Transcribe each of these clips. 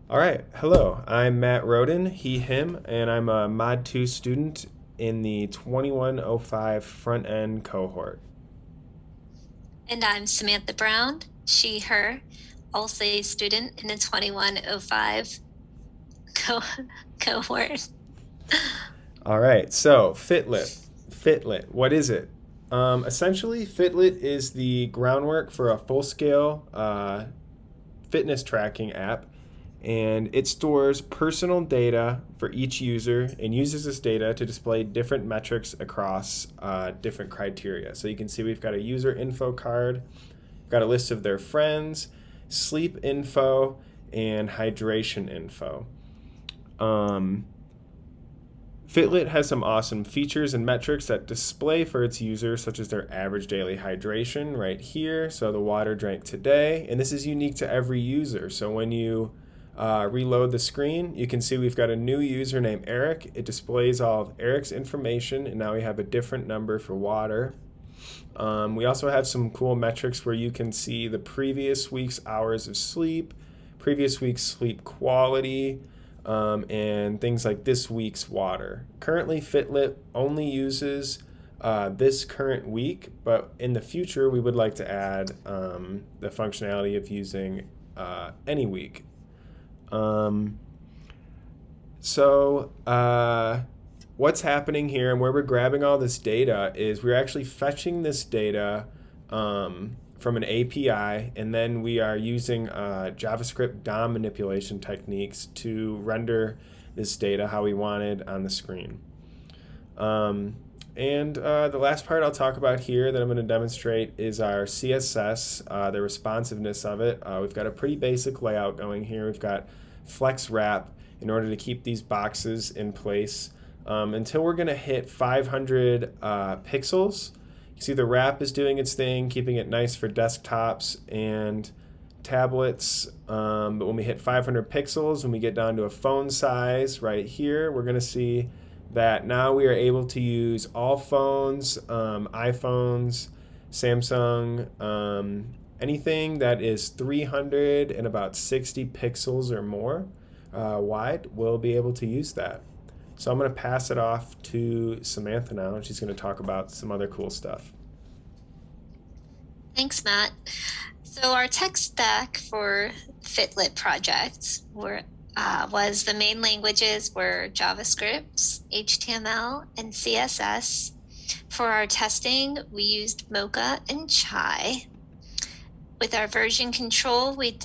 All right. Hello. I'm Matt Roden, he, him, and I'm a Mod 2 student in the 2105 front end cohort. And I'm Samantha Brown, she, her, also a student in the 2105 co- cohort. All right. So, FitLit. FitLit. What is it? Essentially, FitLit is the groundwork for a full scale fitness tracking app, and it stores personal data for each user and uses this data to display different metrics across different criteria. So you can see we've got a user info card, we've got a list of their friends, sleep info, and hydration info. Um, Fitlit has some awesome features and metrics that display for its users, such as their average daily hydration right here. So the water drank today, and this is unique to every user. So when you reload the screen, you can see we've got a new user named Eric. It displays all of Eric's information, and now we have a different number for water. We also have some cool metrics where you can see the previous week's hours of sleep, previous week's sleep quality, and things like this week's water. Currently, FitLit only uses this current week, but in the future, we would like to add the functionality of using any week. Um, so, what's happening here and where we're grabbing all this data is we're actually fetching this data from an API, and then we are using JavaScript DOM manipulation techniques to render this data how we wanted on the screen. And the last part I'll talk about here that I'm going to demonstrate is our CSS, the responsiveness of it. We've got a pretty basic layout going here. We've got flex wrap in order to keep these boxes in place until we're going to hit 500 pixels. You see the wrap is doing its thing, keeping it nice for desktops and tablets. But when we hit 500 pixels, when we get down to a phone size right here, we're going to see that now we are able to use all phones, iPhones, Samsung, anything that is 300 and about 60 pixels or more wide will be able to use that. So I'm going to pass it off to Samantha now, and she's going to talk about some other cool stuff. Thanks, Matt. So our tech stack for FitLit project was the main languages were JavaScript, HTML, and CSS. For our testing, we used Mocha and Chai. With our version control, we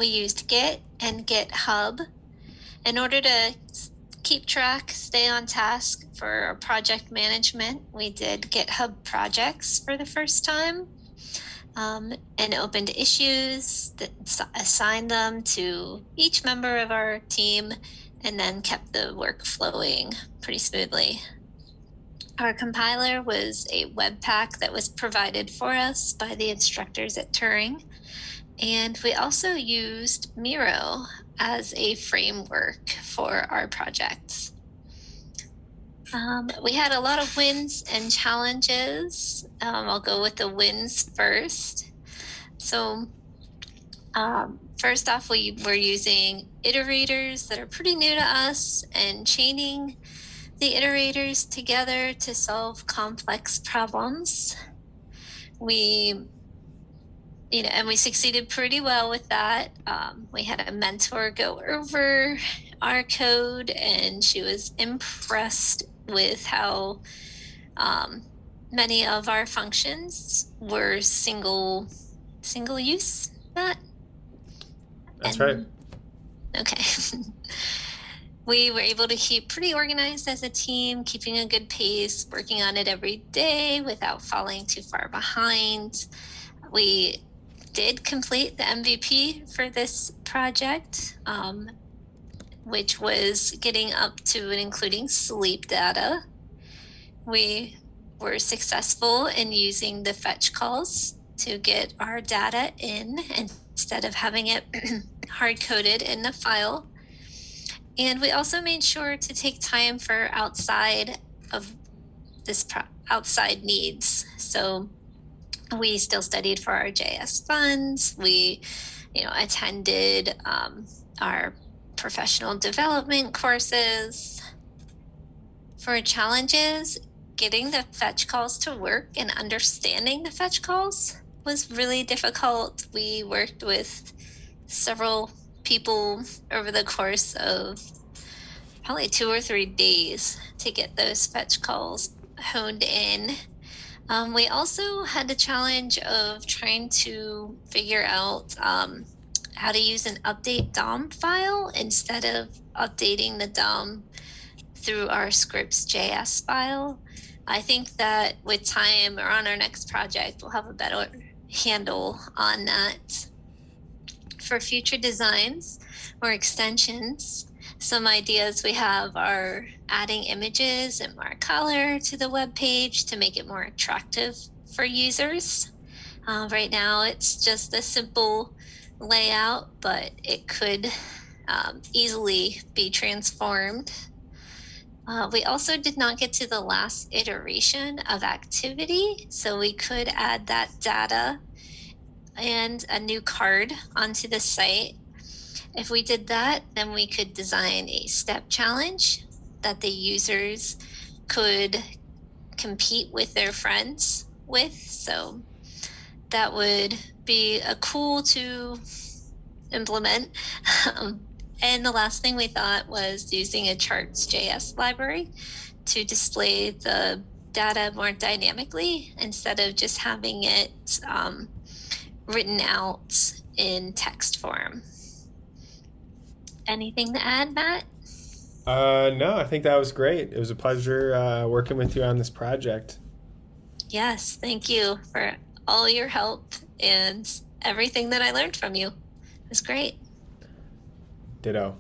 used Git and GitHub. In order to keep track, stay on task for our project management, we did GitHub projects for the first time. And opened issues, assigned them to each member of our team, and then kept the work flowing pretty smoothly. Our compiler was a Webpack that was provided for us by the instructors at Turing. And we also used Miro as a framework for our projects. We had a lot of wins and challenges. I'll go with the wins first. So first off, we were using iterators that are pretty new to us and chaining the iterators together to solve complex problems. And we succeeded pretty well with that. We had a mentor go over our code, and she was impressed with how many of our functions were single use. That's right. Okay. We were able to keep pretty organized as a team, keeping a good pace, working on it every day without falling too far behind. We did complete the MVP for this project, which was getting up to and including sleep data. We were successful in using the fetch calls to get our data in instead of having it hard-coded in the file. And we also made sure to take time for outside needs. So we still studied for our JS funds. We, attended our professional development courses. For challenges, getting the fetch calls to work and understanding the fetch calls was really difficult. We worked with several people over the course of probably 2 or 3 days to get those fetch calls honed in. We also had the challenge of trying to figure out how to use an update DOM file instead of updating the DOM through our scripts.js file. I think that with time or on our next project, we'll have a better handle on that. For future designs or extensions, some ideas we have are adding images and more color to the web page to make it more attractive for users. Right now, it's just a simple layout, but it could easily be transformed. We also did not get to the last iteration of activity, so we could add that data and a new card onto the site. If we did that, then we could design a step challenge that the users could compete with their friends with. So that would be a cool to implement. And the last thing we thought was using a charts.js library to display the data more dynamically instead of just having it written out in text form. Anything to add, Matt? No, I think that was great. It was a pleasure working with you on this project. Yes, thank you for all your help and everything that I learned from you. It was great. Ditto.